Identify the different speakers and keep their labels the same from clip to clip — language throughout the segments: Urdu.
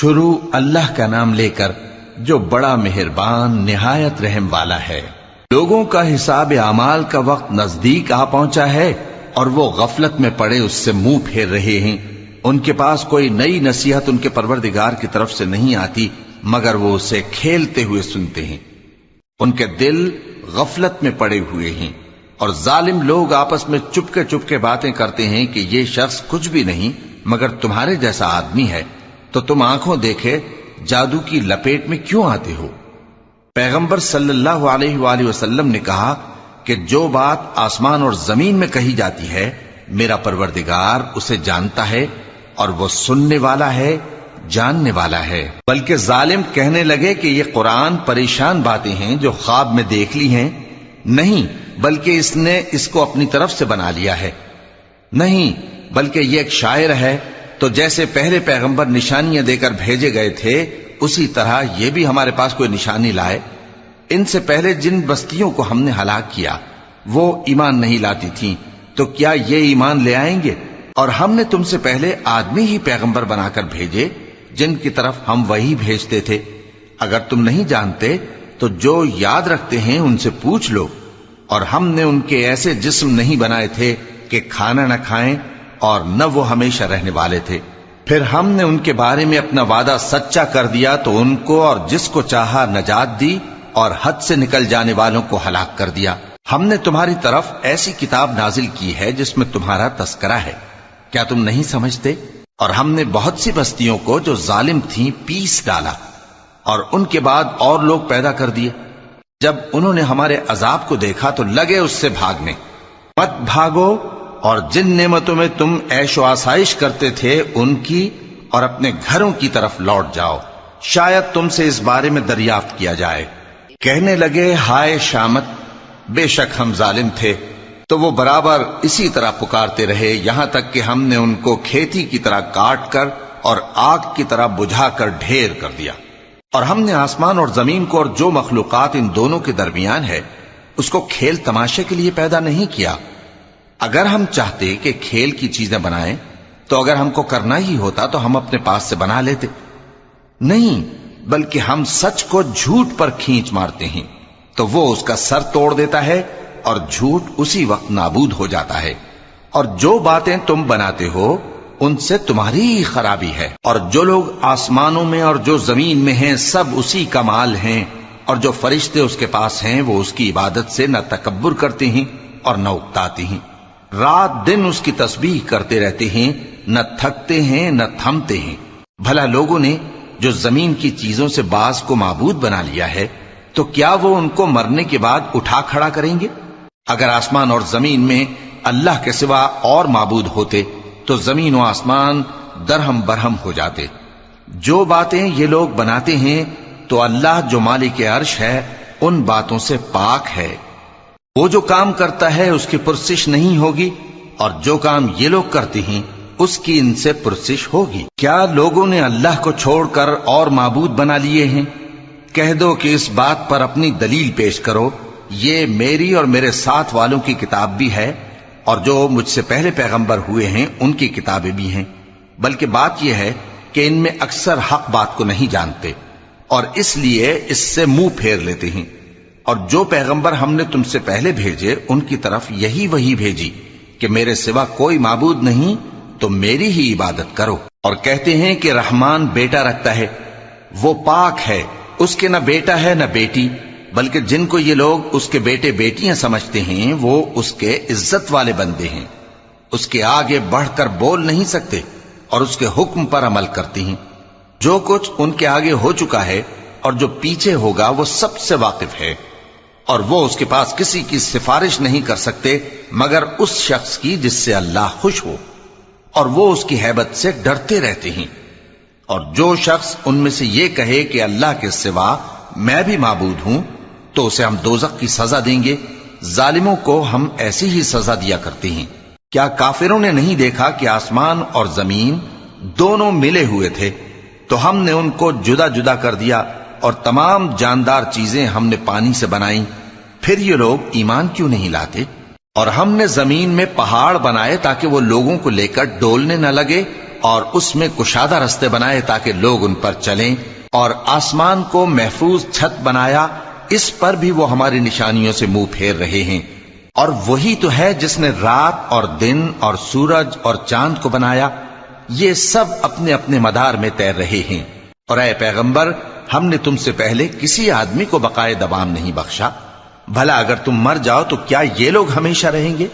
Speaker 1: شروع اللہ کا نام لے کر جو بڑا مہربان نہایت رحم والا ہے۔ لوگوں کا حساب اعمال کا وقت نزدیک آ پہنچا ہے اور وہ غفلت میں پڑے اس سے منہ پھیر رہے ہیں۔ ان کے پاس کوئی نئی نصیحت ان کے پروردگار کی طرف سے نہیں آتی مگر وہ اسے کھیلتے ہوئے سنتے ہیں۔ ان کے دل غفلت میں پڑے ہوئے ہیں اور ظالم لوگ آپس میں چپکے باتیں کرتے ہیں کہ یہ شخص کچھ بھی نہیں مگر تمہارے جیسا آدمی ہے، تو تم آنکھوں دیکھے جادو کی لپیٹ میں کیوں آتے ہو؟ پیغمبر صلی اللہ علیہ وآلہ وسلم نے کہا کہ جو بات آسمان اور زمین میں کہی جاتی ہے میرا پروردگار اسے جانتا ہے اور وہ سننے والا ہے، جاننے والا ہے۔ بلکہ ظالم کہنے لگے کہ یہ قرآن پریشان باتیں ہیں جو خواب میں دیکھ لی ہیں، نہیں بلکہ اس نے اس کو اپنی طرف سے بنا لیا ہے، نہیں بلکہ یہ ایک شاعر ہے۔ تو جیسے پہلے پیغمبر نشانیاں دے کر بھیجے گئے تھے اسی طرح یہ بھی ہمارے پاس کوئی نشانی لائے۔ ان سے پہلے جن بستیوں کو ہم نے ہلاک کیا وہ ایمان نہیں لاتی تھیں، تو کیا یہ ایمان لے آئیں گے؟ اور ہم نے تم سے پہلے آدمی ہی پیغمبر بنا کر بھیجے جن کی طرف ہم وہی بھیجتے تھے۔ اگر تم نہیں جانتے تو جو یاد رکھتے ہیں ان سے پوچھ لو۔ اور ہم نے ان کے ایسے جسم نہیں بنائے تھے کہ کھانا نہ کھائیں اور نہ وہ ہمیشہ رہنے والے تھے۔ پھر ہم نے ان کے بارے میں اپنا وعدہ سچا کر دیا تو ان کو اور جس کو چاہا نجات دی اور حد سے نکل جانے والوں کو ہلاک کر دیا۔ ہم نے تمہاری طرف ایسی کتاب نازل کی ہے جس میں تمہارا تذکرہ ہے، کیا تم نہیں سمجھتے؟ اور ہم نے بہت سی بستیوں کو جو ظالم تھیں پیس ڈالا اور ان کے بعد اور لوگ پیدا کر دیے۔ جب انہوں نے ہمارے عذاب کو دیکھا تو لگے اس سے بھاگنے۔ مت بھاگو اور جن نعمتوں میں تم عیش و آسائش کرتے تھے ان کی اور اپنے گھروں کی طرف لوٹ جاؤ، شاید تم سے اس بارے میں دریافت کیا جائے۔ کہنے لگے ہائے شامت، بے شک ہم ظالم تھے، تو وہ برابر اسی طرح پکارتے رہے یہاں تک کہ ہم نے ان کو کھیتی کی طرح کاٹ کر اور آگ کی طرح بجھا کر ڈھیر کر دیا۔ اور ہم نے آسمان اور زمین کو اور جو مخلوقات ان دونوں کے درمیان ہے اس کو کھیل تماشے کے لیے پیدا نہیں کیا۔ اگر ہم چاہتے کہ کھیل کی چیزیں بنائیں تو اگر ہم کو کرنا ہی ہوتا تو ہم اپنے پاس سے بنا لیتے، نہیں بلکہ ہم سچ کو جھوٹ پر کھینچ مارتے ہیں تو وہ اس کا سر توڑ دیتا ہے اور جھوٹ اسی وقت نابود ہو جاتا ہے۔ اور جو باتیں تم بناتے ہو ان سے تمہاری ہی خرابی ہے۔ اور جو لوگ آسمانوں میں اور جو زمین میں ہیں سب اسی کا مال ہیں، اور جو فرشتے اس کے پاس ہیں وہ اس کی عبادت سے نہ تکبر کرتے ہیں اور نہ اکتاتے ہیں، رات دن اس کی تسبیح کرتے رہتے ہیں، نہ تھکتے ہیں نہ تھمتے ہیں۔ بھلا لوگوں نے جو زمین کی چیزوں سے بعض کو معبود بنا لیا ہے تو کیا وہ ان کو مرنے کے بعد اٹھا کھڑا کریں گے؟ اگر آسمان اور زمین میں اللہ کے سوا اور معبود ہوتے تو زمین و آسمان درہم برہم ہو جاتے۔ جو باتیں یہ لوگ بناتے ہیں تو اللہ جو مالک عرش ہے ان باتوں سے پاک ہے۔ وہ جو کام کرتا ہے اس کی پرسش نہیں ہوگی، اور جو کام یہ لوگ کرتے ہیں اس کی ان سے پرسش ہوگی۔ کیا لوگوں نے اللہ کو چھوڑ کر اور معبود بنا لیے ہیں؟ کہہ دو کہ اس بات پر اپنی دلیل پیش کرو، یہ میری اور میرے ساتھ والوں کی کتاب بھی ہے اور جو مجھ سے پہلے پیغمبر ہوئے ہیں ان کی کتابیں بھی ہیں۔ بلکہ بات یہ ہے کہ ان میں اکثر حق بات کو نہیں جانتے اور اس لیے اس سے منہ پھیر لیتے ہیں۔ اور جو پیغمبر ہم نے تم سے پہلے بھیجے ان کی طرف یہی وحی بھیجی کہ میرے سوا کوئی معبود نہیں تو میری ہی عبادت کرو۔ اور کہتے ہیں کہ رحمان بیٹا رکھتا ہے، وہ پاک ہے، اس کے نہ بیٹا ہے نہ بیٹی، بلکہ جن کو یہ لوگ اس کے بیٹے بیٹیاں سمجھتے ہیں وہ اس کے عزت والے بندے ہیں، اس کے آگے بڑھ کر بول نہیں سکتے اور اس کے حکم پر عمل کرتے ہیں۔ جو کچھ ان کے آگے ہو چکا ہے اور جو پیچھے ہوگا وہ سب سے واقف ہے، اور وہ اس کے پاس کسی کی سفارش نہیں کر سکتے مگر اس شخص کی جس سے اللہ خوش ہو، اور وہ اس کی ہیبت سے ڈرتے رہتے ہیں۔ اور جو شخص ان میں سے یہ کہے کہ اللہ کے سوا میں بھی معبود ہوں تو اسے ہم دوزخ کی سزا دیں گے، ظالموں کو ہم ایسی ہی سزا دیا کرتے ہیں۔ کیا کافروں نے نہیں دیکھا کہ آسمان اور زمین دونوں ملے ہوئے تھے تو ہم نے ان کو جدا جدا کر دیا اور تمام جاندار چیزیں ہم نے پانی سے بنائیں، پھر یہ لوگ ایمان کیوں نہیں لاتے؟ اور ہم نے زمین میں پہاڑ بنائے تاکہ وہ لوگوں کو لے کر ڈولنے نہ لگے اور اس میں کشادہ رستے بنائے تاکہ لوگ ان پر چلیں، اور آسمان کو محفوظ چھت بنایا، اس پر بھی وہ ہماری نشانیوں سے منہ پھیر رہے ہیں۔ اور وہی تو ہے جس نے رات اور دن اور سورج اور چاند کو بنایا، یہ سب اپنے اپنے مدار میں تیر رہے ہیں۔ اور اے پیغمبر، ہم نے تم سے پہلے کسی آدمی کو بقائے دوام نہیں بخشا، بھلا اگر تم مر جاؤ تو کیا یہ لوگ ہمیشہ رہیں گے؟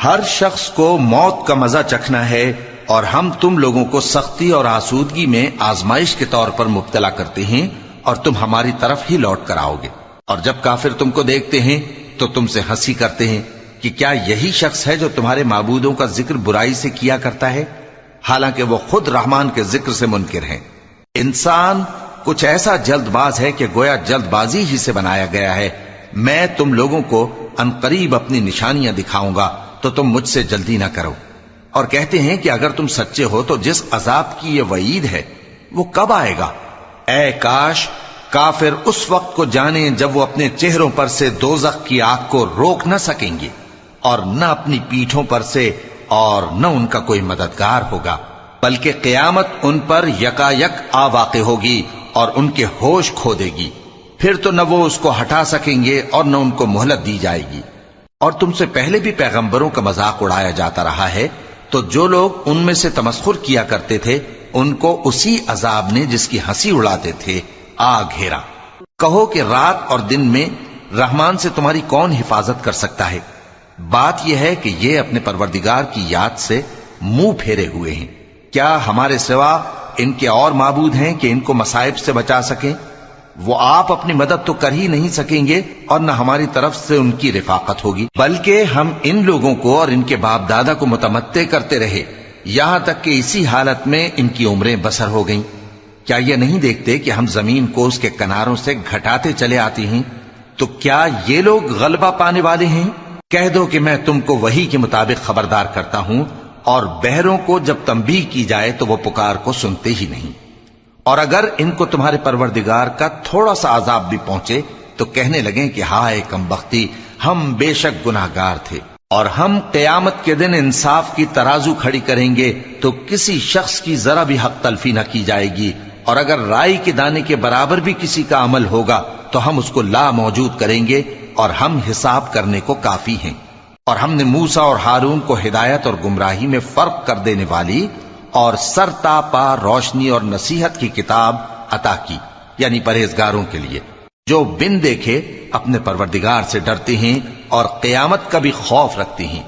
Speaker 1: ہر شخص کو موت کا مزہ چکھنا ہے، اور ہم تم لوگوں کو سختی اور آسودگی میں آزمائش کے طور پر مبتلا کرتے ہیں، اور تم ہماری طرف ہی لوٹ کر آؤ گے۔ اور جب کافر تم کو دیکھتے ہیں تو تم سے ہنسی کرتے ہیں کہ کیا یہی شخص ہے جو تمہارے معبودوں کا ذکر برائی سے کیا کرتا ہے، حالانکہ وہ خود رحمان کے ذکر سے منکر ہیں۔ انسان کچھ ایسا جلد باز ہے کہ گویا جلد بازی ہی سے بنایا گیا ہے۔ میں تم لوگوں کو عنقریب اپنی نشانیاں دکھاؤں گا تو تم مجھ سے جلدی نہ کرو۔ اور کہتے ہیں کہ اگر تم سچے ہو تو جس عذاب کی یہ وعید ہے وہ کب آئے گا؟ اے کاش کافر اس وقت کو جانیں جب وہ اپنے چہروں پر سے دوزخ کی آگ کو روک نہ سکیں گے، اور نہ اپنی پیٹھوں پر سے، اور نہ ان کا کوئی مددگار ہوگا، بلکہ قیامت ان پر یکا یک آ واقع ہوگی اور ان کے ہوش کھو دے گی، پھر تو نہ وہ اس کو ہٹا سکیں گے اور نہ ان کو مہلت دی جائے گی۔ اور تم سے پہلے بھی پیغمبروں کا مذاق اڑایا جاتا رہا ہے، تو جو لوگ ان میں سے تمسخر کیا کرتے تھے ان کو اسی عذاب نے جس کی ہنسی اڑاتے تھے آ گھیرا۔ کہو کہ رات اور دن میں رحمان سے تمہاری کون حفاظت کر سکتا ہے؟ بات یہ ہے کہ یہ اپنے پروردگار کی یاد سے منہ پھیرے ہوئے ہیں۔ کیا ہمارے سوا ان کے اور معبود ہیں کہ ان کو مصائب سے بچا سکیں؟ وہ آپ اپنی مدد تو کر ہی نہیں سکیں گے، اور نہ ہماری طرف سے ان کی رفاقت ہوگی، بلکہ ہم ان لوگوں کو اور ان کے باپ دادا کو متمتع کرتے رہے، یہاں تک کہ اسی حالت میں ان کی عمریں بسر ہو گئیں۔ کیا یہ نہیں دیکھتے کہ ہم زمین کو اس کے کناروں سے گھٹاتے چلے آتے ہیں؟ تو کیا یہ لوگ غلبہ پانے والے ہیں؟ کہہ دو کہ میں تم کو وحی کے مطابق خبردار کرتا ہوں، اور بہروں کو جب تنبیہ کی جائے تو وہ پکار کو سنتے ہی نہیں۔ اور اگر ان کو تمہارے پروردگار کا تھوڑا سا عذاب بھی پہنچے تو کہنے لگیں کہ ہائے کمبختی، ہم بے شک گناہگار تھے۔ اور ہم قیامت کے دن انصاف کی ترازو کھڑی کریں گے تو کسی شخص کی ذرا بھی حق تلفی نہ کی جائے گی، اور اگر رائی کے دانے کے برابر بھی کسی کا عمل ہوگا تو ہم اس کو لا موجود کریں گے، اور ہم حساب کرنے کو کافی ہیں۔ اور ہم نے موسیٰ اور ہارون کو ہدایت اور گمراہی میں فرق کر دینے والی اور سر تا پا روشنی اور نصیحت کی کتاب عطا کی، یعنی پرہیزگاروں کے لیے جو بن دیکھے اپنے پروردگار سے ڈرتے ہیں اور قیامت کا بھی خوف رکھتے ہیں۔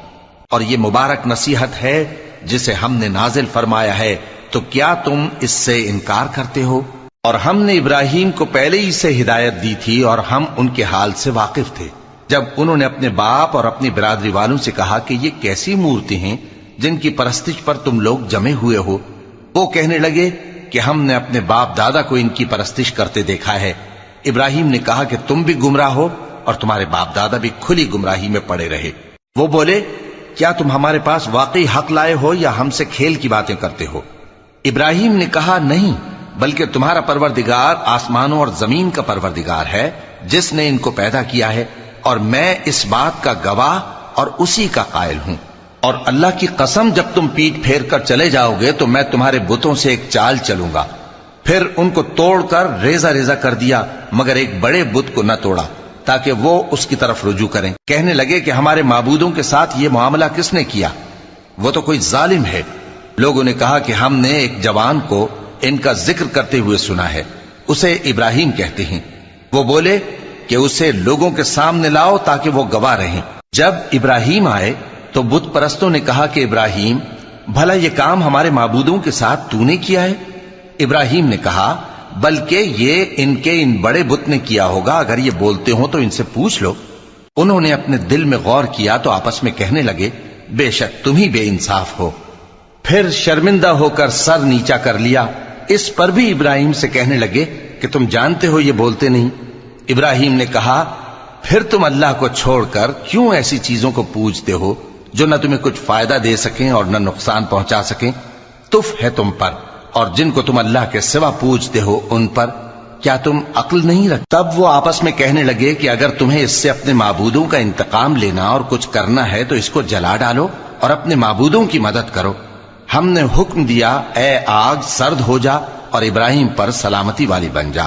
Speaker 1: اور یہ مبارک نصیحت ہے جسے ہم نے نازل فرمایا ہے، تو کیا تم اس سے انکار کرتے ہو؟ اور ہم نے ابراہیم کو پہلے ہی سے ہدایت دی تھی، اور ہم ان کے حال سے واقف تھے جب انہوں نے اپنے باپ اور اپنی برادری والوں سے کہا کہ یہ کیسی مورتی ہیں جن کی پرستش پر تم لوگ جمے ہوئے ہو۔ وہ کہنے لگے کہ ہم نے اپنے باپ دادا کو ان کی پرستش کرتے دیکھا ہے۔ ابراہیم نے کہا کہ تم بھی گمراہ ہو اور تمہارے باپ دادا بھی کھلی گمراہی میں پڑے رہے۔ وہ بولے کیا تم ہمارے پاس واقعی حق لائے ہو یا ہم سے کھیل کی باتیں کرتے ہو؟ ابراہیم نے کہا نہیں، بلکہ تمہارا پروردگار آسمانوں اور زمین کا پروردگار ہے جس نے ان کو پیدا کیا ہے، اور میں اس بات کا گواہ اور اسی کا قائل ہوں۔ اور اللہ کی قسم جب تم پیٹ پھیر کر چلے جاؤ گے تو میں تمہارے بتوں سے ایک چال چلوں گا۔ پھر ان کو توڑ کر ریزہ ریزہ کر دیا، مگر ایک بڑے بت کو نہ توڑا تاکہ وہ اس کی طرف رجوع کریں۔ کہنے لگے کہ ہمارے معبودوں کے ساتھ یہ معاملہ کس نے کیا؟ وہ تو کوئی ظالم ہے۔ لوگوں نے کہا کہ ہم نے ایک جوان کو ان کا ذکر کرتے ہوئے سنا ہے، اسے ابراہیم کہتے ہیں۔ وہ بولے کہ اسے لوگوں کے سامنے لاؤ تاکہ وہ گواہ رہیں۔ جب ابراہیم آئے تو بت پرستوں نے کہا کہ ابراہیم، بھلا یہ کام ہمارے معبودوں کے ساتھ تو نے کیا ہے؟ ابراہیم نے کہا بلکہ یہ ان کے ان بڑے بت نے کیا ہوگا، اگر یہ بولتے ہوں تو ان سے پوچھ لو۔ انہوں نے اپنے دل میں غور کیا تو آپس میں کہنے لگے بے شک تم ہی بے انصاف ہو۔ پھر شرمندہ ہو کر سر نیچا کر لیا۔ اس پر بھی ابراہیم سے کہنے لگے کہ تم جانتے ہو یہ بولتے نہیں۔ ابراہیم نے کہا پھر تم اللہ کو چھوڑ کر کیوں ایسی چیزوں کو پوجتے ہو جو نہ تمہیں کچھ فائدہ دے سکیں اور نہ نقصان پہنچا سکیں؟ تف ہے تم پر اور جن کو تم اللہ کے سوا پوجتے ہو ان پر، کیا تم عقل نہیں رکھتے؟ تب وہ آپس میں کہنے لگے کہ اگر تمہیں اس سے اپنے معبودوں کا انتقام لینا اور کچھ کرنا ہے تو اس کو جلا ڈالو اور اپنے معبودوں کی مدد کرو۔ ہم نے حکم دیا اے آگ سرد ہو جا اور ابراہیم پر سلامتی والی بن جا۔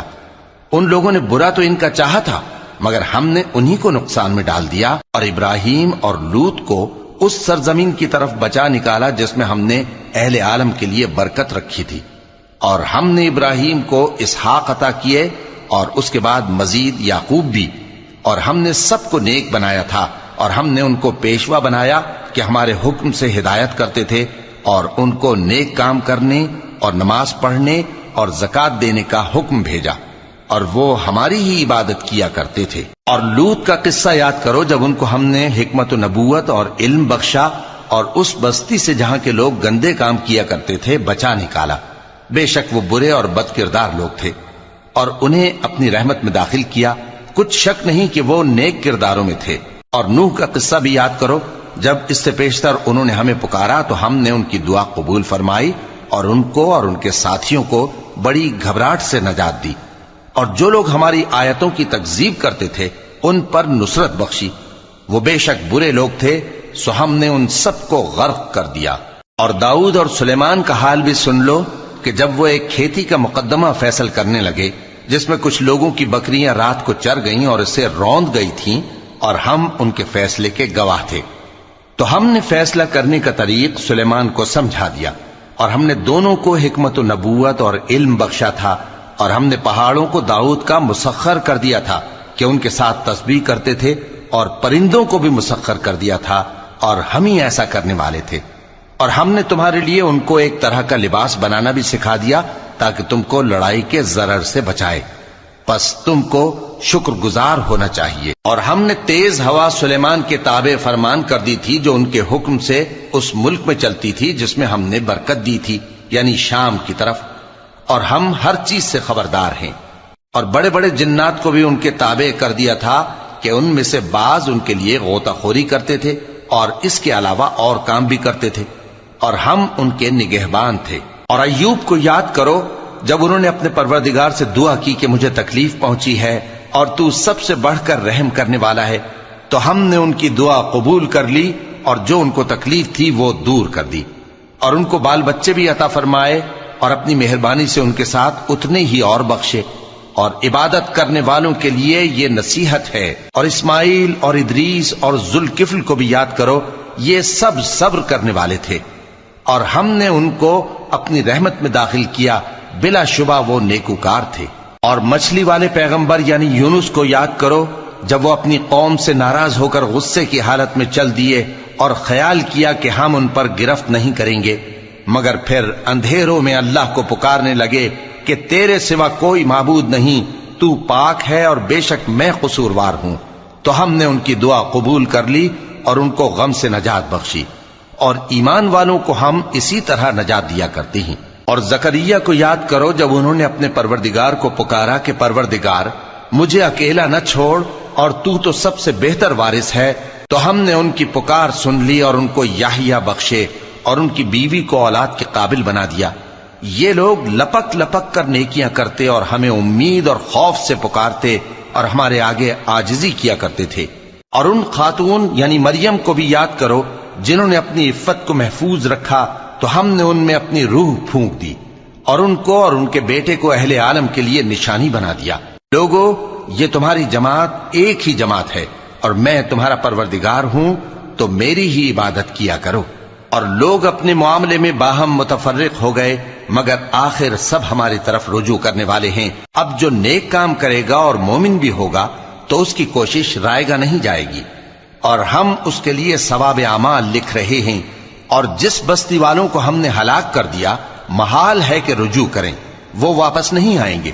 Speaker 1: ان لوگوں نے برا تو ان کا چاہا تھا، مگر ہم نے انہی کو نقصان میں ڈال دیا اور ابراہیم اور لوط کو اس سرزمین کی طرف بچا نکالا جس میں ہم نے اہل عالم کے لیے برکت رکھی تھی۔ اور ہم نے ابراہیم کو اسحاق عطا کیے اور اس کے بعد مزید یعقوب بھی، اور ہم نے سب کو نیک بنایا تھا، اور ہم نے ان کو پیشوا بنایا کہ ہمارے حکم سے ہدایت کرتے تھے، اور ان کو نیک کام کرنے اور نماز پڑھنے اور زکوٰۃ دینے کا حکم بھیجا، اور وہ ہماری ہی عبادت کیا کرتے تھے۔ اور لوط کا قصہ یاد کرو جب ان کو ہم نے حکمت و نبوت اور علم بخشا اور اس بستی سے جہاں کے لوگ گندے کام کیا کرتے تھے بچا نکالا۔ بے شک وہ برے اور بد کردار لوگ تھے، اور انہیں اپنی رحمت میں داخل کیا، کچھ شک نہیں کہ وہ نیک کرداروں میں تھے۔ اور نوح کا قصہ بھی یاد کرو جب اس سے پیشتر انہوں نے ہمیں پکارا تو ہم نے ان کی دعا قبول فرمائی اور ان کو اور ان کے ساتھیوں کو بڑی گھبراہٹ سے نجات دی، اور جو لوگ ہماری آیتوں کی تکذیب کرتے تھے ان پر نصرت بخشی۔ وہ بے شک برے لوگ تھے، سو ہم نے ان سب کو غرق کر دیا۔ اور داؤد اور سلیمان کا حال بھی سن لو کہ جب وہ ایک کھیتی کا مقدمہ فیصل کرنے لگے جس میں کچھ لوگوں کی بکریاں رات کو چر گئیں اور اسے روند گئی تھیں، اور ہم ان کے فیصلے کے گواہ تھے، تو ہم نے فیصلہ کرنے کا طریق سلیمان کو سمجھا دیا، اور ہم نے دونوں کو حکمت و نبوت اور علم بخشا تھا، اور ہم نے پہاڑوں کو داؤد کا مسخر کر دیا تھا کہ ان کے ساتھ تسبیح کرتے تھے، اور پرندوں کو بھی مسخر کر دیا تھا، اور ہم ہی ایسا کرنے والے تھے۔ اور ہم نے تمہارے لیے ان کو ایک طرح کا لباس بنانا بھی سکھا دیا تاکہ تم کو لڑائی کے ضرر سے بچائے، پس تم کو شکر گزار ہونا چاہیے۔ اور ہم نے تیز ہوا سلیمان کے تابع فرمان کر دی تھی جو ان کے حکم سے اس ملک میں چلتی تھی جس میں ہم نے برکت دی تھی، یعنی شام کی طرف، اور ہم ہر چیز سے خبردار ہیں۔ اور بڑے بڑے جنات کو بھی ان کے تابع کر دیا تھا کہ ان میں سے بعض ان کے لیے غوطہ خوری کرتے تھے اور اس کے علاوہ اور کام بھی کرتے تھے، اور ہم ان کے نگہبان تھے۔ اور ایوب کو یاد کرو جب انہوں نے اپنے پروردگار سے دعا کی کہ مجھے تکلیف پہنچی ہے اور تو سب سے بڑھ کر رحم کرنے والا ہے، تو ہم نے ان کی دعا قبول کر لی اور جو ان کو تکلیف تھی وہ دور کر دی، اور ان کو بال بچے بھی عطا فرمائے، اور اپنی مہربانی سے ان کے ساتھ اتنے ہی اور بخشے۔ اور عبادت کرنے والوں کے لیے یہ نصیحت ہے۔ اور اسماعیل اور ادریس اور ذوالکفل کو بھی یاد کرو، یہ سب صبر کرنے والے تھے، اور ہم نے ان کو اپنی رحمت میں داخل کیا، بلا شبہ وہ نیکوکار تھے۔ اور مچھلی والے پیغمبر یعنی یونس کو یاد کرو جب وہ اپنی قوم سے ناراض ہو کر غصے کی حالت میں چل دیے اور خیال کیا کہ ہم ان پر گرفت نہیں کریں گے، مگر پھر اندھیروں میں اللہ کو پکارنے لگے کہ تیرے سوا کوئی معبود نہیں، تو پاک ہے اور بے شک میں قصوروار ہوں، تو ہم نے ان کی دعا قبول کر لی اور ان کو غم سے نجات بخشی، اور ایمان والوں کو ہم اسی طرح نجات دیا کرتے ہیں۔ اور زکریا کو یاد کرو جب انہوں نے اپنے پروردگار کو پکارا کہ پروردگار مجھے اکیلا نہ چھوڑ اور تو سب سے بہتر وارث ہے، تو ہم نے ان کی پکار سن لی اور ان کو یحییٰ بخشے اور ان کی بیوی کو اولاد کے قابل بنا دیا۔ یہ لوگ لپک لپک کر نیکیاں کرتے اور ہمیں امید اور خوف سے پکارتے اور ہمارے آگے عاجزی کیا کرتے تھے۔ اور ان خاتون یعنی مریم کو بھی یاد کرو جنہوں نے اپنی عفت کو محفوظ رکھا، تو ہم نے ان میں اپنی روح پھونک دی اور ان کو اور ان کے بیٹے کو اہل عالم کے لیے نشانی بنا دیا۔ لوگو، یہ تمہاری جماعت ایک ہی جماعت ہے اور میں تمہارا پروردگار ہوں، تو میری ہی عبادت کیا کرو۔ اور لوگ اپنے معاملے میں باہم متفرق ہو گئے، مگر آخر سب ہماری طرف رجوع کرنے والے ہیں۔ اب جو نیک کام کرے گا اور مومن بھی ہوگا تو اس کی کوشش رائے گا نہیں جائے گی، اور ہم اس کے لیے ثواب اعمال لکھ رہے ہیں۔ اور جس بستی والوں کو ہم نے ہلاک کر دیا محال ہے کہ رجوع کریں، وہ واپس نہیں آئیں گے،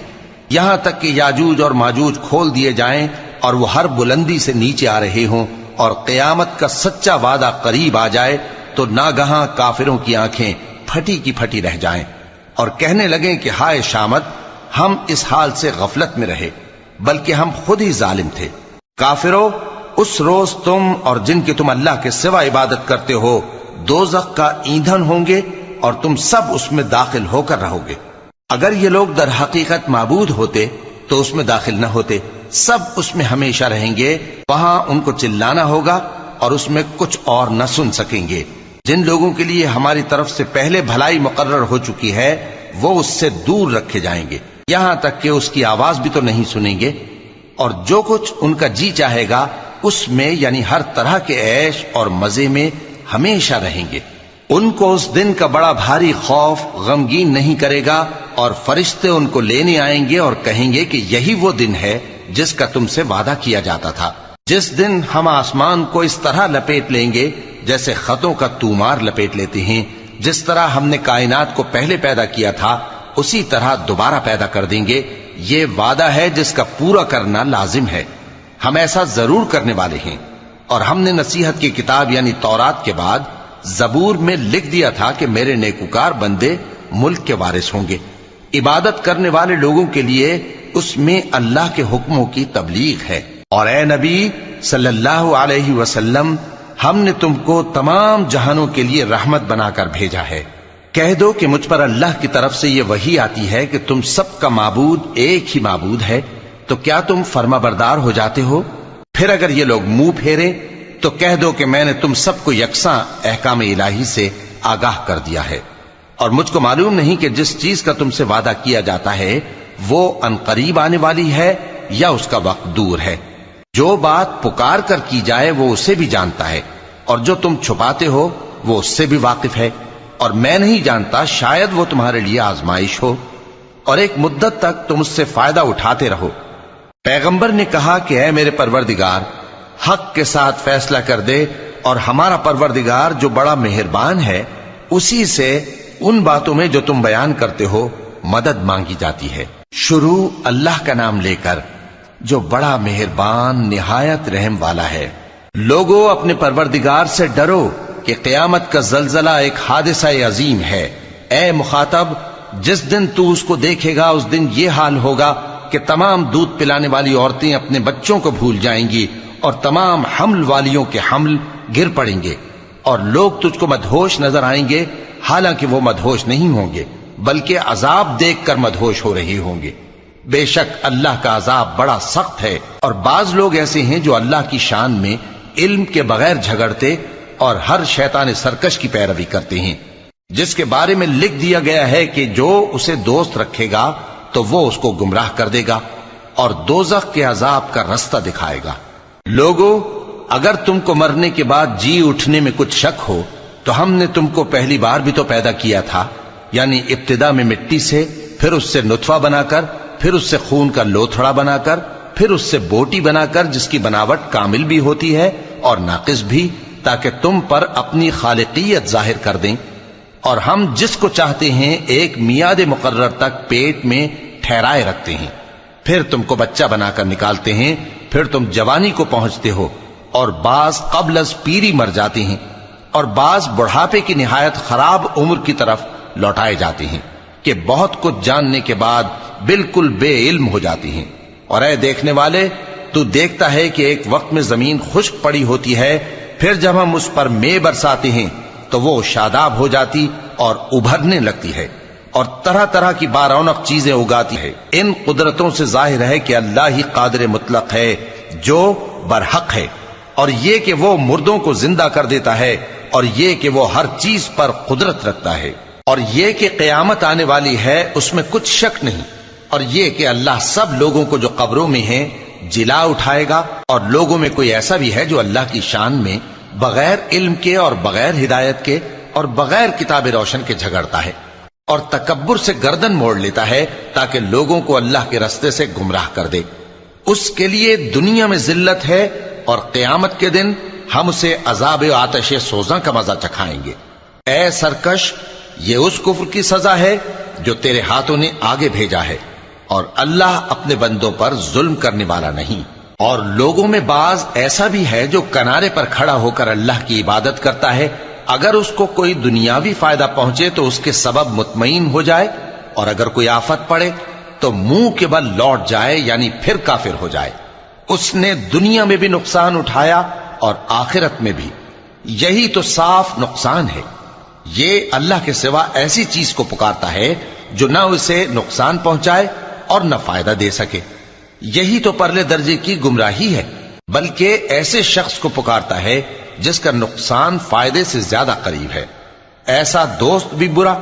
Speaker 1: یہاں تک کہ یاجوج اور ماجوج کھول دیے جائیں اور وہ ہر بلندی سے نیچے آ رہے ہوں، اور قیامت کا سچا وعدہ قریب آ جائے تو ناگہاں کافروں کی آنکھیں پھٹی کی پھٹی رہ جائیں اور کہنے لگیں کہ ہائے شامت، ہم اس حال سے غفلت میں رہے، بلکہ ہم خود ہی ظالم تھے۔ کافروں، اس روز تم اور جن کی تم اللہ کے سوا عبادت کرتے ہو دوزخ کا ایندھن ہوں گے اور تم سب اس میں داخل ہو کر رہو گے۔ اگر یہ لوگ در حقیقت معبود ہوتے تو اس میں داخل نہ ہوتے، سب اس میں ہمیشہ رہیں گے، وہاں ان کو چلانا ہوگا اور اس میں کچھ اور نہ سن سکیں گے۔ جن لوگوں کے لیے ہماری طرف سے پہلے بھلائی مقرر ہو چکی ہے وہ اس سے دور رکھے جائیں گے، یہاں تک کہ اس کی آواز بھی تو نہیں سنیں گے، اور جو کچھ ان کا جی چاہے گا اس میں یعنی ہر طرح کے عیش اور مزے میں ہمیشہ رہیں گے۔ ان کو اس دن کا بڑا بھاری خوف غمگین نہیں کرے گا، اور فرشتے ان کو لینے آئیں گے اور کہیں گے کہ یہی وہ دن ہے جس کا تم سے وعدہ کیا جاتا تھا، جس دن ہم آسمان کو اس طرح لپیٹ لیں گے جیسے خطوں کا تومار لپیٹ لیتے ہیں، جس طرح ہم نے کائنات کو پہلے پیدا کیا تھا اسی طرح دوبارہ پیدا کر دیں گے۔ یہ وعدہ ہے جس کا پورا کرنا لازم ہے، ہم ایسا ضرور کرنے والے ہیں۔ اور ہم نے نصیحت کی کتاب یعنی تورات کے بعد زبور میں لکھ دیا تھا کہ میرے نیکوکار بندے ملک کے وارث ہوں گے۔ عبادت کرنے والے لوگوں کے لیے اس میں اللہ کے حکموں کی تبلیغ ہے۔ اور اے نبی صلی اللہ علیہ وسلم، ہم نے تم کو تمام جہانوں کے لیے رحمت بنا کر بھیجا ہے۔ کہہ دو کہ مجھ پر اللہ کی طرف سے یہ وحی آتی ہے کہ تم سب کا معبود ایک ہی معبود ہے، تو کیا تم فرما بردار ہو جاتے ہو؟ پھر اگر یہ لوگ منہ پھیریں تو کہہ دو کہ میں نے تم سب کو یکساں احکام الہی سے آگاہ کر دیا ہے، اور مجھ کو معلوم نہیں کہ جس چیز کا تم سے وعدہ کیا جاتا ہے وہ عنقریب آنے والی ہے یا اس کا وقت دور ہے۔ جو بات پکار کر کی جائے وہ اسے بھی جانتا ہے، اور جو تم چھپاتے ہو وہ اس سے بھی واقف ہے، اور میں نہیں جانتا شاید وہ تمہارے لیے آزمائش ہو، اور ایک مدت تک تم اس سے فائدہ اٹھاتے رہو۔ پیغمبر نے کہا کہ اے میرے پروردگار، حق کے ساتھ فیصلہ کر دے، اور ہمارا پروردگار جو بڑا مہربان ہے اسی سے ان باتوں میں جو تم بیان کرتے ہو مدد مانگی جاتی ہے۔ شروع اللہ کا نام لے کر جو بڑا مہربان نہایت رحم والا ہے۔ لوگو اپنے پروردگار سے ڈرو کہ قیامت کا زلزلہ ایک حادثہ عظیم ہے۔ اے مخاطب، جس دن تو اس کو دیکھے گا اس دن یہ حال ہوگا کہ تمام دودھ پلانے والی عورتیں اپنے بچوں کو بھول جائیں گی، اور تمام حمل والیوں کے حمل گر پڑیں گے، اور لوگ تجھ کو مدہوش نظر آئیں گے، حالانکہ وہ مدہوش نہیں ہوں گے بلکہ عذاب دیکھ کر مدہوش ہو رہے ہوں گے۔ بے شک اللہ کا عذاب بڑا سخت ہے۔ اور بعض لوگ ایسے ہیں جو اللہ کی شان میں علم کے بغیر جھگڑتے اور ہر شیطان سرکش کی پیروی کرتے ہیں، جس کے بارے میں لکھ دیا گیا ہے کہ جو اسے دوست رکھے گا تو وہ اس کو گمراہ کر دے گا اور دوزخ کے عذاب کا رستہ دکھائے گا۔ لوگو، اگر تم کو مرنے کے بعد جی اٹھنے میں کچھ شک ہو تو ہم نے تم کو پہلی بار بھی تو پیدا کیا تھا، یعنی ابتدا میں مٹی سے، پھر اس سے نطفہ بنا کر، پھر اس سے خون کا لوتھڑا بنا کر، پھر اس سے بوٹی بنا کر جس کی بناوٹ کامل بھی ہوتی ہے اور ناقص بھی، تاکہ تم پر اپنی خالقیت ظاہر کر دیں۔ اور ہم جس کو چاہتے ہیں ایک میعاد مقرر تک پیٹ میں ٹھہرائے رکھتے ہیں، پھر تم کو بچہ بنا کر نکالتے ہیں، پھر تم جوانی کو پہنچتے ہو، اور بعض قبل از پیری مر جاتے ہیں، اور بعض بڑھاپے کی نہایت خراب عمر کی طرف لوٹائے جاتے ہیں کہ بہت کچھ جاننے کے بعد بالکل بے علم ہو جاتی ہیں۔ اور اے دیکھنے والے، تو دیکھتا ہے کہ ایک وقت میں زمین خشک پڑی ہوتی ہے، پھر جب ہم اس پر مے برساتے ہیں تو وہ شاداب ہو جاتی اور ابھرنے لگتی ہے، اور طرح طرح کی بارونق چیزیں اگاتی ہے۔ ان قدرتوں سے ظاہر ہے کہ اللہ ہی قادر مطلق ہے جو برحق ہے، اور یہ کہ وہ مردوں کو زندہ کر دیتا ہے، اور یہ کہ وہ ہر چیز پر قدرت رکھتا ہے، اور یہ کہ قیامت آنے والی ہے اس میں کچھ شک نہیں، اور یہ کہ اللہ سب لوگوں کو جو قبروں میں ہیں جلا اٹھائے گا، اور لوگوں میں کوئی ایسا بھی ہے جو اللہ کی شان میں بغیر علم کے اور بغیر ہدایت کے اور بغیر کتاب روشن کے جھگڑتا ہے، اور تکبر سے گردن موڑ لیتا ہے تاکہ لوگوں کو اللہ کے رستے سے گمراہ کر دے۔ اس کے لیے دنیا میں ذلت ہے، اور قیامت کے دن ہم اسے عذاب آتش سوزاں کا مزہ چکھائیں گے۔ اے سرکش، یہ اس کفر کی سزا ہے جو تیرے ہاتھوں نے آگے بھیجا ہے، اور اللہ اپنے بندوں پر ظلم کرنے والا نہیں۔ اور لوگوں میں بعض ایسا بھی ہے جو کنارے پر کھڑا ہو کر اللہ کی عبادت کرتا ہے، اگر اس کو کوئی دنیاوی فائدہ پہنچے تو اس کے سبب مطمئن ہو جائے، اور اگر کوئی آفت پڑے تو منہ کے بل لوٹ جائے، یعنی پھر کافر ہو جائے۔ اس نے دنیا میں بھی نقصان اٹھایا اور آخرت میں بھی، یہی تو صاف نقصان ہے۔ یہ اللہ کے سوا ایسی چیز کو پکارتا ہے جو نہ اسے نقصان پہنچائے اور نہ فائدہ دے سکے، یہی تو پرلے درجے کی گمراہی ہے۔ بلکہ ایسے شخص کو پکارتا ہے جس کا نقصان فائدے سے زیادہ قریب ہے۔ ایسا دوست بھی برا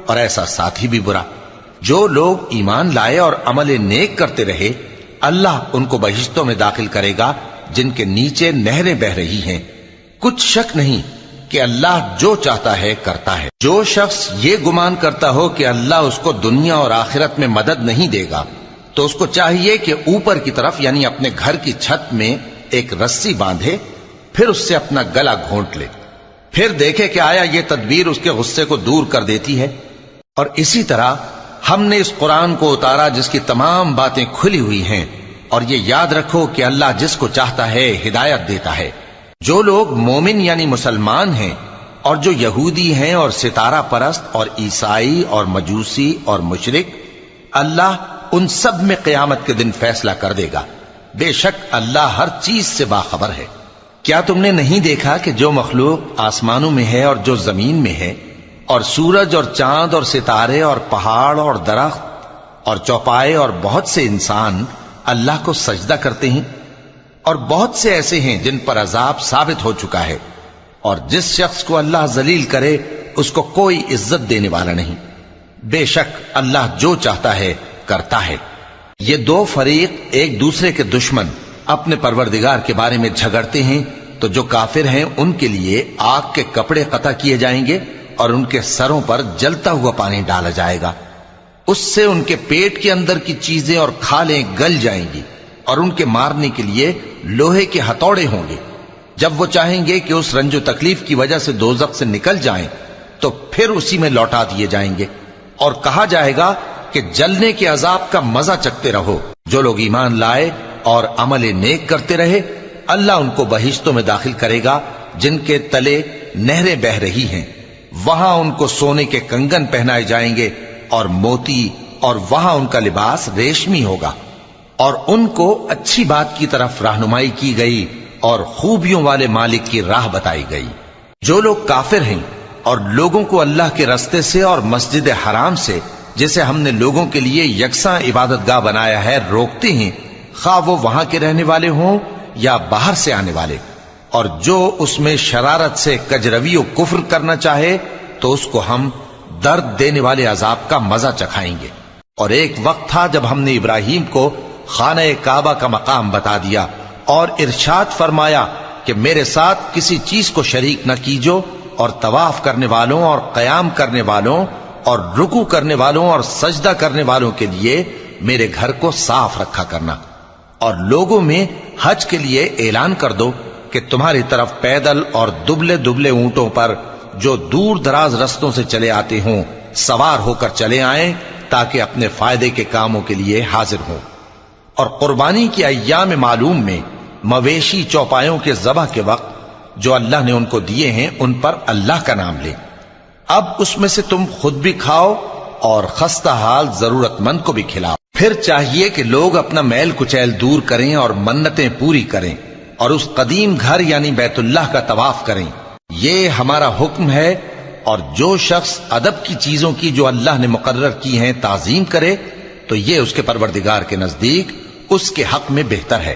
Speaker 1: اور ایسا ساتھی بھی برا۔ جو لوگ ایمان لائے اور عمل نیک کرتے رہے، اللہ ان کو بہشتوں میں داخل کرے گا جن کے نیچے نہریں بہ رہی ہیں۔ کچھ شک نہیں کہ اللہ جو چاہتا ہے کرتا ہے۔ جو شخص یہ گمان کرتا ہو کہ اللہ اس کو دنیا اور آخرت میں مدد نہیں دے گا، تو اس کو چاہیے کہ اوپر کی طرف یعنی اپنے گھر کی چھت میں ایک رسی باندھے، پھر اس سے اپنا گلا گھونٹ لے، پھر دیکھے کہ آیا یہ تدبیر اس کے غصے کو دور کر دیتی ہے۔ اور اسی طرح ہم نے اس قرآن کو اتارا جس کی تمام باتیں کھلی ہوئی ہیں، اور یہ یاد رکھو کہ اللہ جس کو چاہتا ہے ہدایت دیتا ہے۔ جو لوگ مومن یعنی مسلمان ہیں اور جو یہودی ہیں اور ستارہ پرست اور عیسائی اور مجوسی اور مشرک، اللہ ان سب میں قیامت کے دن فیصلہ کر دے گا۔ بے شک اللہ ہر چیز سے باخبر ہے۔ کیا تم نے نہیں دیکھا کہ جو مخلوق آسمانوں میں ہے اور جو زمین میں ہے، اور سورج اور چاند اور ستارے اور پہاڑ اور درخت اور چوپائے اور بہت سے انسان اللہ کو سجدہ کرتے ہیں، اور بہت سے ایسے ہیں جن پر عذاب ثابت ہو چکا ہے، اور جس شخص کو اللہ ذلیل کرے اس کو کوئی عزت دینے والا نہیں۔ بے شک اللہ جو چاہتا ہے کرتا ہے۔ یہ دو فریق ایک دوسرے کے دشمن اپنے پروردگار کے بارے میں جھگڑتے ہیں، تو جو کافر ہیں ان کے لیے آگ کے کپڑے قطع کیے جائیں گے اور ان کے سروں پر جلتا ہوا پانی ڈالا جائے گا۔ اس سے ان کے پیٹ کے اندر کی چیزیں اور کھالیں گل جائیں گی، اور ان کے مارنے کے لیے لوہے کے ہتھوڑے ہوں گے۔ جب وہ چاہیں گے کہ اس رنج و تکلیف کی وجہ سے دوزخ سے نکل جائیں تو پھر اسی میں لوٹا دیے جائیں گے، اور کہا جائے گا کہ جلنے کے عذاب کا مزہ چکھتے رہو۔ جو لوگ ایمان لائے اور عمل نیک کرتے رہے، اللہ ان کو بہشتوں میں داخل کرے گا جن کے تلے نہریں بہ رہی ہیں۔ وہاں ان کو سونے کے کنگن پہنائے جائیں گے اور موتی، اور وہاں ان کا لباس ریشمی ہوگا، اور ان کو اچھی بات کی طرف رہنمائی کی گئی اور خوبیوں والے مالک کی راہ بتائی گئی۔ جو لوگ کافر ہیں اور لوگوں کو اللہ کے رستے سے اور مسجد حرام سے، جسے ہم نے لوگوں کے لیے یکساں عبادت گاہ بنایا ہے، روکتے ہیں، خواہ وہ وہاں کے رہنے والے ہوں یا باہر سے آنے والے، اور جو اس میں شرارت سے کجروی و کفر کرنا چاہے تو اس کو ہم درد دینے والے عذاب کا مزہ چکھائیں گے۔ اور ایک وقت تھا جب ہم نے ابراہیم کو خانہ کعبہ کا مقام بتا دیا اور ارشاد فرمایا کہ میرے ساتھ کسی چیز کو شریک نہ کیجو، اور طواف کرنے والوں اور قیام کرنے والوں اور رکوع کرنے والوں اور سجدہ کرنے والوں کے لیے میرے گھر کو صاف رکھا کرنا۔ اور لوگوں میں حج کے لیے اعلان کر دو کہ تمہاری طرف پیدل اور دبلے دبلے اونٹوں پر جو دور دراز رستوں سے چلے آتے ہوں سوار ہو کر چلے آئیں، تاکہ اپنے فائدے کے کاموں کے لیے حاضر ہوں۔ اور قربانی کی ایام معلوم میں مویشی چوپایوں کے ذبح کے وقت جو اللہ نے ان کو دیے ہیں ان پر اللہ کا نام لیں۔ اب اس میں سے تم خود بھی کھاؤ اور خستہ حال ضرورت مند کو بھی کھلاؤ۔ پھر چاہیے کہ لوگ اپنا میل کچیل دور کریں اور منتیں پوری کریں، اور اس قدیم گھر یعنی بیت اللہ کا طواف کریں۔ یہ ہمارا حکم ہے، اور جو شخص ادب کی چیزوں کی جو اللہ نے مقرر کی ہیں تعظیم کرے تو یہ اس کے پروردگار کے نزدیک اس کے حق میں بہتر ہے۔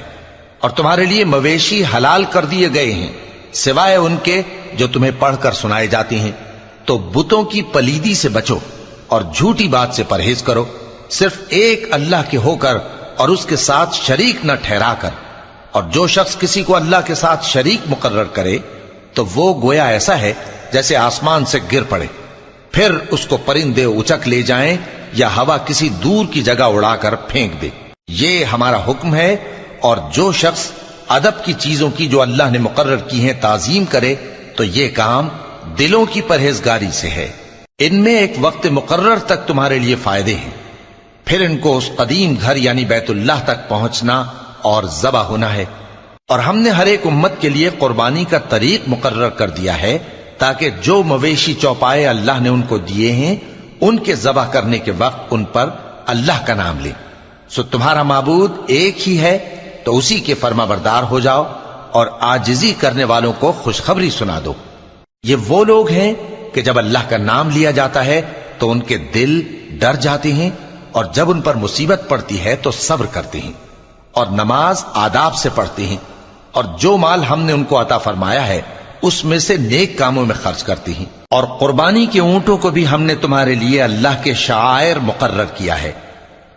Speaker 1: اور تمہارے لیے مویشی حلال کر دیے گئے ہیں سوائے ان کے جو تمہیں پڑھ کر سنائے جاتے ہیں۔ تو بتوں کی پلیدی سے بچو اور جھوٹی بات سے پرہیز کرو، صرف ایک اللہ کے ہو کر اور اس کے ساتھ شریک نہ ٹھہرا کر۔ اور جو شخص کسی کو اللہ کے ساتھ شریک مقرر کرے تو وہ گویا ایسا ہے جیسے آسمان سے گر پڑے، پھر اس کو پرندے اچک لے جائیں یا ہوا کسی دور کی جگہ اڑا کر پھینک دے۔ یہ ہمارا حکم ہے، اور جو شخص ادب کی چیزوں کی جو اللہ نے مقرر کی ہیں تعظیم کرے تو یہ کام دلوں کی پرہیزگاری سے ہے۔ ان میں ایک وقت مقرر تک تمہارے لیے فائدے ہیں، پھر ان کو اس قدیم گھر یعنی بیت اللہ تک پہنچنا اور ذبح ہونا ہے۔ اور ہم نے ہر ایک امت کے لیے قربانی کا طریق مقرر کر دیا ہے، تاکہ جو مویشی چوپائے اللہ نے ان کو دیے ہیں ان کے ذبح کرنے کے وقت ان پر اللہ کا نام لیں۔ سو تمہارا معبود ایک ہی ہے، تو اسی کے فرما بردار ہو جاؤ اور عاجزی کرنے والوں کو خوشخبری سنا دو۔ یہ وہ لوگ ہیں کہ جب اللہ کا نام لیا جاتا ہے تو ان کے دل ڈر جاتے ہیں، اور جب ان پر مصیبت پڑتی ہے تو صبر کرتے ہیں، اور نماز آداب سے پڑھتے ہیں۔ اور جو مال ہم نے ان کو عطا فرمایا ہے اس میں سے نیک کاموں میں خرچ کرتی ہیں، اور قربانی کے اونٹوں کو بھی ہم نے تمہارے لیے اللہ کے شعائر مقرر کیا ہے،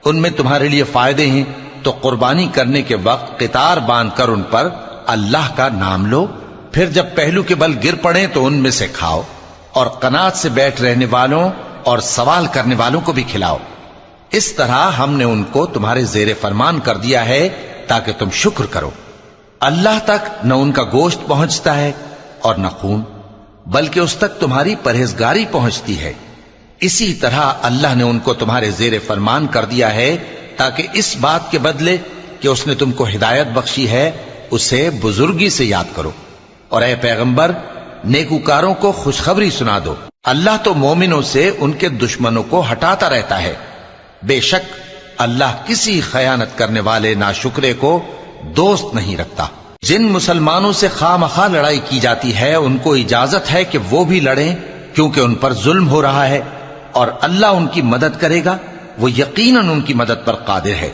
Speaker 1: ان میں تمہارے لیے فائدے ہیں، تو قربانی کرنے کے وقت قطار باندھ کر ان پر اللہ کا نام لو، پھر جب پہلو کے بل گر پڑیں تو ان میں سے کھاؤ، اور قناعت سے بیٹھ رہنے والوں اور سوال کرنے والوں کو بھی کھلاؤ۔ اس طرح ہم نے ان کو تمہارے زیر فرمان کر دیا ہے تاکہ تم شکر کرو۔ اللہ تک نہ ان کا گوشت پہنچتا ہے اور نہ خون، بلکہ اس تک تمہاری پرہیزگاری پہنچتی ہے۔ اسی طرح اللہ نے ان کو تمہارے زیر فرمان کر دیا ہے تاکہ اس بات کے بدلے کہ اس نے تم کو ہدایت بخشی ہے اسے بزرگی سے یاد کرو۔ اور اے پیغمبر، نیکوکاروں کو خوشخبری سنا دو، اللہ تو مومنوں سے ان کے دشمنوں کو ہٹاتا رہتا ہے۔ بے شک اللہ کسی خیانت کرنے والے ناشکرے کو دوست نہیں رکھتا۔ جن مسلمانوں سے خواہ مخواہ لڑائی کی جاتی ہے ان کو اجازت ہے کہ وہ بھی لڑیں، کیونکہ ان پر ظلم ہو رہا ہے، اور اللہ ان کی مدد کرے گا، وہ یقیناً ان کی مدد پر قادر ہے۔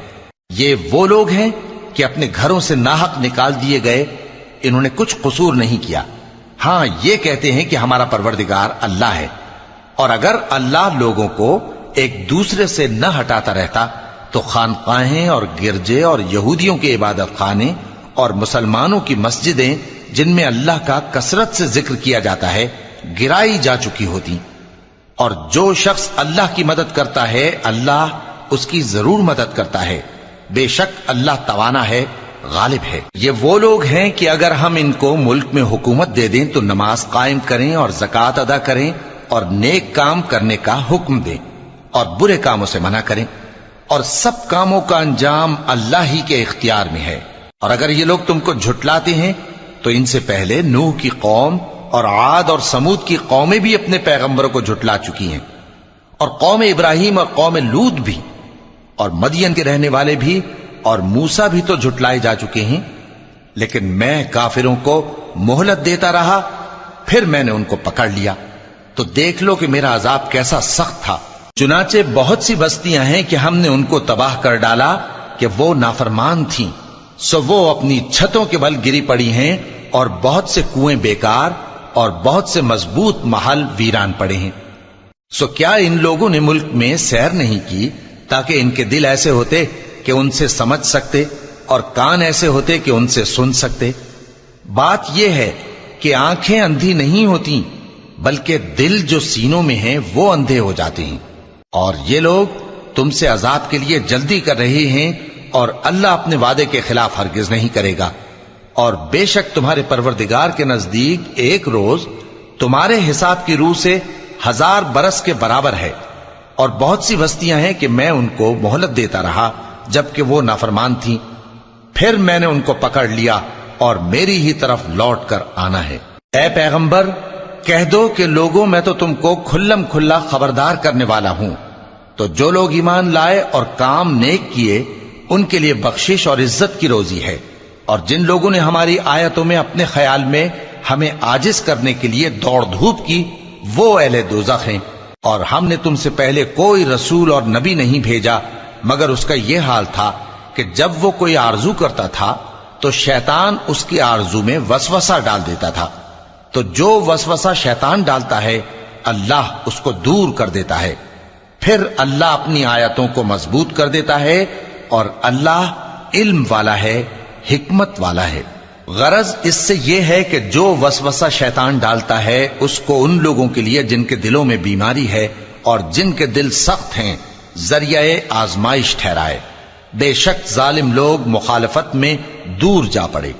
Speaker 1: یہ وہ لوگ ہیں کہ اپنے گھروں سے ناحق نکال دیے گئے، انہوں نے کچھ قصور نہیں کیا، ہاں یہ کہتے ہیں کہ ہمارا پروردگار اللہ ہے۔ اور اگر اللہ لوگوں کو ایک دوسرے سے نہ ہٹاتا رہتا تو خانقاہیں اور گرجے اور یہودیوں کے عبادت خانے اور مسلمانوں کی مسجدیں جن میں اللہ کا کثرت سے ذکر کیا جاتا ہے گرائی جا چکی ہوتی۔ اور جو شخص اللہ کی مدد کرتا ہے اللہ اس کی ضرور مدد کرتا ہے، بے شک اللہ توانا ہے، غالب ہے۔ یہ وہ لوگ ہیں کہ اگر ہم ان کو ملک میں حکومت دے دیں تو نماز قائم کریں اور زکوٰۃ ادا کریں اور نیک کام کرنے کا حکم دیں اور برے کاموں سے منع کریں، اور سب کاموں کا انجام اللہ ہی کے اختیار میں ہے۔ اور اگر یہ لوگ تم کو جھٹلاتے ہیں تو ان سے پہلے نوح کی قوم اور عاد اور سمود کی قومیں بھی اپنے پیغمبروں کو جھٹلا چکی ہیں، اور قوم ابراہیم اور قوم لوط بھی، اور مدین کے رہنے والے بھی، اور موسیٰ بھی تو جھٹلائے جا چکے ہیں۔ لیکن میں کافروں کو مہلت دیتا رہا، پھر میں نے ان کو پکڑ لیا، تو دیکھ لو کہ میرا عذاب کیسا سخت تھا۔ چنانچہ بہت سی بستیاں ہیں کہ ہم نے ان کو تباہ کر ڈالا کہ وہ نافرمان تھیں، سو وہ اپنی چھتوں کے بل گری پڑی ہیں، اور بہت سے کنویں بیکار اور بہت سے مضبوط محل ویران پڑے ہیں۔ سو کیا ان لوگوں نے ملک میں سیر نہیں کی تاکہ ان کے دل ایسے ہوتے کہ ان سے سمجھ سکتے اور کان ایسے ہوتے کہ ان سے سن سکتے؟ بات یہ ہے کہ آنکھیں اندھی نہیں ہوتی، بلکہ دل جو سینوں میں ہیں وہ اندھے ہو جاتے ہیں۔ اور یہ لوگ تم سے عذاب کے لیے جلدی کر رہے ہیں، اور اللہ اپنے وعدے کے خلاف ہرگز نہیں کرے گا۔ اور بے شک تمہارے پروردگار کے نزدیک ایک روز تمہارے حساب کی روح سے 1000 برس کے برابر ہے۔ اور بہت سی بستیاں ہیں کہ میں ان کو مہلت دیتا رہا جبکہ وہ نافرمان تھیں، پھر میں نے ان کو پکڑ لیا اور میری ہی طرف لوٹ کر آنا ہے۔ اے پیغمبر، کہہ دو کہ لوگوں میں تو تم کو کھلم کھلا خبردار کرنے والا ہوں، تو جو لوگ ایمان لائے اور کام نیک کیے ان کے لیے بخشش اور عزت کی روزی ہے، اور جن لوگوں نے ہماری آیتوں میں اپنے خیال میں ہمیں عاجز کرنے کے لیے دوڑ دھوپ کی وہ اہل دوزخ ہیں۔ اور ہم نے تم سے پہلے کوئی رسول اور نبی نہیں بھیجا مگر اس کا یہ حال تھا کہ جب وہ کوئی آرزو کرتا تھا تو شیطان اس کی آرزو میں وسوسہ ڈال دیتا تھا، تو جو وسوسہ شیطان ڈالتا ہے اللہ اس کو دور کر دیتا ہے، پھر اللہ اپنی آیتوں کو مضبوط کر دیتا ہے، اور اللہ علم والا ہے، حکمت والا ہے۔ غرض اس سے یہ ہے کہ جو وسوسہ شیطان ڈالتا ہے اس کو ان لوگوں کے لیے جن کے دلوں میں بیماری ہے اور جن کے دل سخت ہیں ذریعہ آزمائش ٹھہرائے۔ بے شک ظالم لوگ مخالفت میں دور جا پڑے۔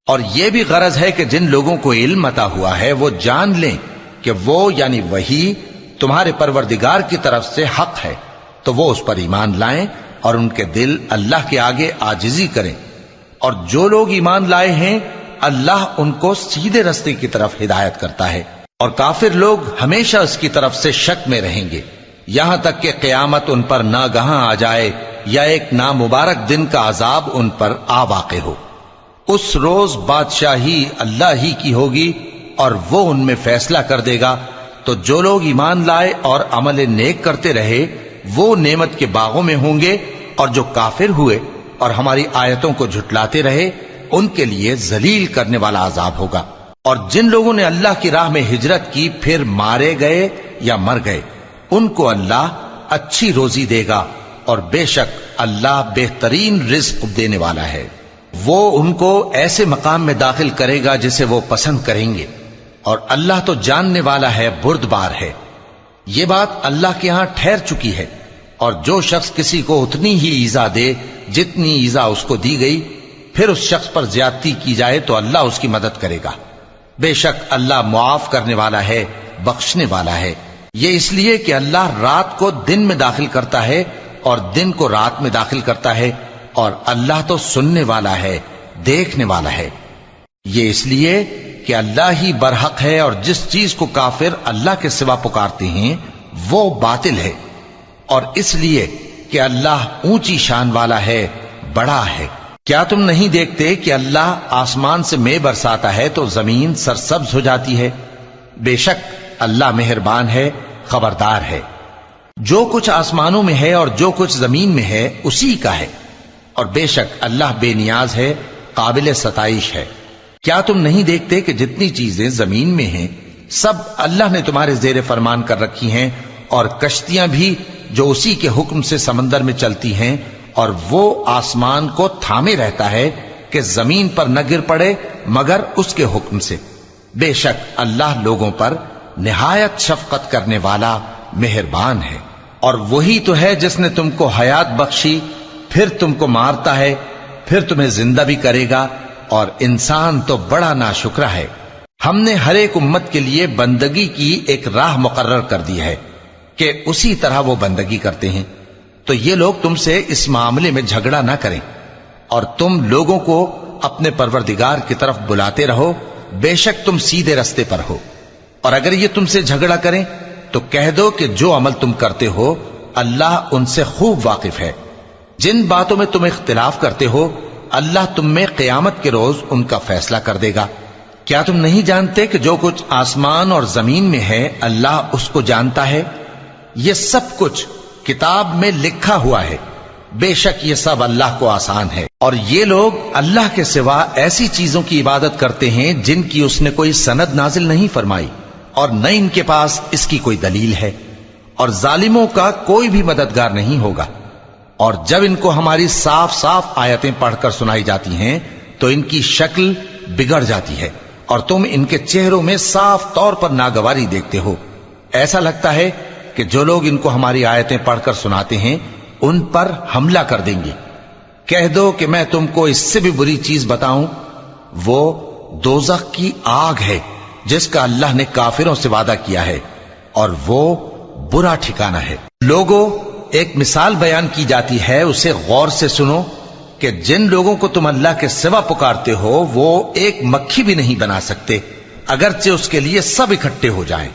Speaker 1: اور یہ بھی غرض ہے کہ جن لوگوں کو علم عطا ہوا ہے وہ جان لیں کہ وہ یعنی وحی تمہارے پروردگار کی طرف سے حق ہے، تو وہ اس پر ایمان لائیں اور ان کے دل اللہ کے آگے عاجزی کریں۔ اور جو لوگ ایمان لائے ہیں اللہ ان کو سیدھے رستے کی طرف ہدایت کرتا ہے، اور کافر لوگ ہمیشہ اس کی طرف سے شک میں رہیں گے یہاں تک کہ قیامت ان پر ناگہاں آ جائے یا ایک نامبارک دن کا عذاب ان پر آ واقع ہو۔ اس روز بادشاہی اللہ ہی کی ہوگی اور وہ ان میں فیصلہ کر دے گا، تو جو لوگ ایمان لائے اور عمل نیک کرتے رہے وہ نعمت کے باغوں میں ہوں گے، اور جو کافر ہوئے اور ہماری آیتوں کو جھٹلاتے رہے ان کے لیے ذلیل کرنے والا عذاب ہوگا۔ اور جن لوگوں نے اللہ کی راہ میں ہجرت کی پھر مارے گئے یا مر گئے، ان کو اللہ اچھی روزی دے گا، اور بے شک اللہ بہترین رزق دینے والا ہے۔ وہ ان کو ایسے مقام میں داخل کرے گا جسے وہ پسند کریں گے، اور اللہ تو جاننے والا ہے، بردبار ہے۔ یہ بات اللہ کے ہاں ٹھہر چکی ہے، اور جو شخص کسی کو اتنی ہی ایذا دے جتنی ایذا اس کو دی گئی، پھر اس شخص پر زیادتی کی جائے تو اللہ اس کی مدد کرے گا۔ بے شک اللہ معاف کرنے والا ہے، بخشنے والا ہے۔ یہ اس لیے کہ اللہ رات کو دن میں داخل کرتا ہے اور دن کو رات میں داخل کرتا ہے، اور اللہ تو سننے والا ہے، دیکھنے والا ہے۔ یہ اس لیے کہ اللہ ہی برحق ہے، اور جس چیز کو کافر اللہ کے سوا پکارتے ہیں وہ باطل ہے، اور اس لیے کہ اللہ اونچی شان والا ہے، بڑا ہے۔ کیا تم نہیں دیکھتے کہ اللہ آسمان سے مے برساتا ہے تو زمین سرسبز ہو جاتی ہے؟ بے شک اللہ مہربان ہے، خبردار ہے۔ جو کچھ آسمانوں میں ہے اور جو کچھ زمین میں ہے اسی کا ہے، اور بے شک اللہ بے نیاز ہے، قابل ستائش ہے۔ کیا تم نہیں دیکھتے کہ جتنی چیزیں زمین میں ہیں سب اللہ نے تمہارے زیر فرمان کر رکھی ہیں، اور کشتیاں بھی جو اسی کے حکم سے سمندر میں چلتی ہیں، اور وہ آسمان کو تھامے رہتا ہے کہ زمین پر نہ گر پڑے مگر اس کے حکم سے۔ بے شک اللہ لوگوں پر نہایت شفقت کرنے والا، مہربان ہے۔ اور وہی تو ہے جس نے تم کو حیات بخشی، پھر تم کو مارتا ہے، پھر تمہیں زندہ بھی کرے گا، اور انسان تو بڑا ناشکرا ہے۔ ہم نے ہر ایک امت کے لیے بندگی کی ایک راہ مقرر کر دی ہے کہ اسی طرح وہ بندگی کرتے ہیں، تو یہ لوگ تم سے اس معاملے میں جھگڑا نہ کریں، اور تم لوگوں کو اپنے پروردگار کی طرف بلاتے رہو، بے شک تم سیدھے رستے پر ہو۔ اور اگر یہ تم سے جھگڑا کریں تو کہہ دو کہ جو عمل تم کرتے ہو اللہ ان سے خوب واقف ہے۔ جن باتوں میں تم اختلاف کرتے ہو اللہ تم میں قیامت کے روز ان کا فیصلہ کر دے گا۔ کیا تم نہیں جانتے کہ جو کچھ آسمان اور زمین میں ہے اللہ اس کو جانتا ہے؟ یہ سب کچھ کتاب میں لکھا ہوا ہے، بے شک یہ سب اللہ کو آسان ہے۔ اور یہ لوگ اللہ کے سوا ایسی چیزوں کی عبادت کرتے ہیں جن کی اس نے کوئی سند نازل نہیں فرمائی، اور نہ ان کے پاس اس کی کوئی دلیل ہے، اور ظالموں کا کوئی بھی مددگار نہیں ہوگا۔ اور جب ان کو ہماری صاف صاف آیتیں پڑھ کر سنائی جاتی ہیں تو ان کی شکل بگڑ جاتی ہے، اور تم ان کے چہروں میں صاف طور پر ناگواری دیکھتے ہو۔ ایسا لگتا ہے کہ جو لوگ ان کو ہماری آیتیں پڑھ کر سناتے ہیں ان پر حملہ کر دیں گے۔ کہہ دو کہ میں تم کو اس سے بھی بری چیز بتاؤں، وہ دوزخ کی آگ ہے جس کا اللہ نے کافروں سے وعدہ کیا ہے، اور وہ برا ٹھکانہ ہے۔ لوگوں، ایک مثال بیان کی جاتی ہے، اسے غور سے سنو کہ جن لوگوں کو تم اللہ کے سوا پکارتے ہو وہ ایک مکھی بھی نہیں بنا سکتے اگرچہ اس کے لیے سب اکٹھے ہو جائیں،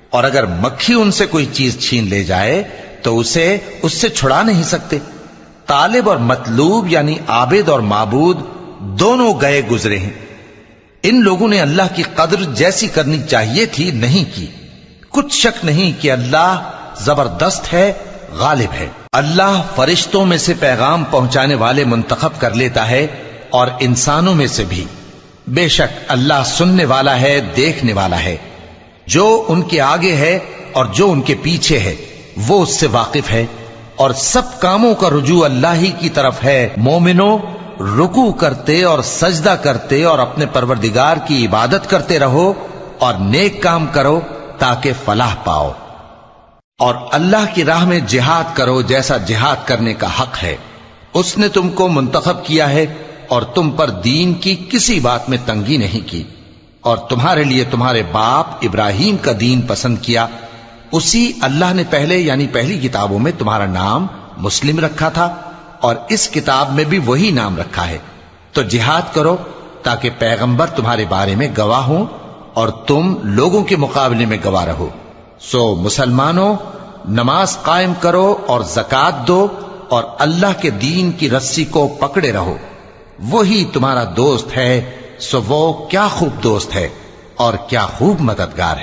Speaker 1: اور اگر مکھی ان سے کوئی چیز چھین لے جائے تو اسے اس سے چھڑا نہیں سکتے۔ طالب اور مطلوب یعنی عابد اور معبود دونوں گئے گزرے ہیں۔ ان لوگوں نے اللہ کی قدر جیسی کرنی چاہیے تھی نہیں کی۔ کچھ شک نہیں کہ اللہ زبردست ہے، غالب ہے۔ اللہ فرشتوں میں سے پیغام پہنچانے والے منتخب کر لیتا ہے اور انسانوں میں سے بھی۔ بے شک اللہ سننے والا ہے، دیکھنے والا ہے۔ جو ان کے آگے ہے اور جو ان کے پیچھے ہے وہ اس سے واقف ہے، اور سب کاموں کا رجوع اللہ ہی کی طرف ہے۔ مومنوں، رکوع کرتے اور سجدہ کرتے اور اپنے پروردگار کی عبادت کرتے رہو اور نیک کام کرو تاکہ فلاح پاؤ، اور اللہ کی راہ میں جہاد کرو جیسا جہاد کرنے کا حق ہے۔ اس نے تم کو منتخب کیا ہے اور تم پر دین کی کسی بات میں تنگی نہیں کی، اور تمہارے لیے تمہارے باپ ابراہیم کا دین پسند کیا۔ اسی اللہ نے پہلے یعنی پہلی کتابوں میں تمہارا نام مسلم رکھا تھا، اور اس کتاب میں بھی وہی نام رکھا ہے۔ تو جہاد کرو تاکہ پیغمبر تمہارے بارے میں گواہ ہوں اور تم لوگوں کے مقابلے میں گواہ رہو۔ سو مسلمانوں، نماز قائم کرو اور زکوٰۃ دو اور اللہ کے دین کی رسی کو پکڑے رہو، وہی تمہارا دوست ہے۔ سو وہ کیا خوب دوست ہے اور کیا خوب مددگار ہے۔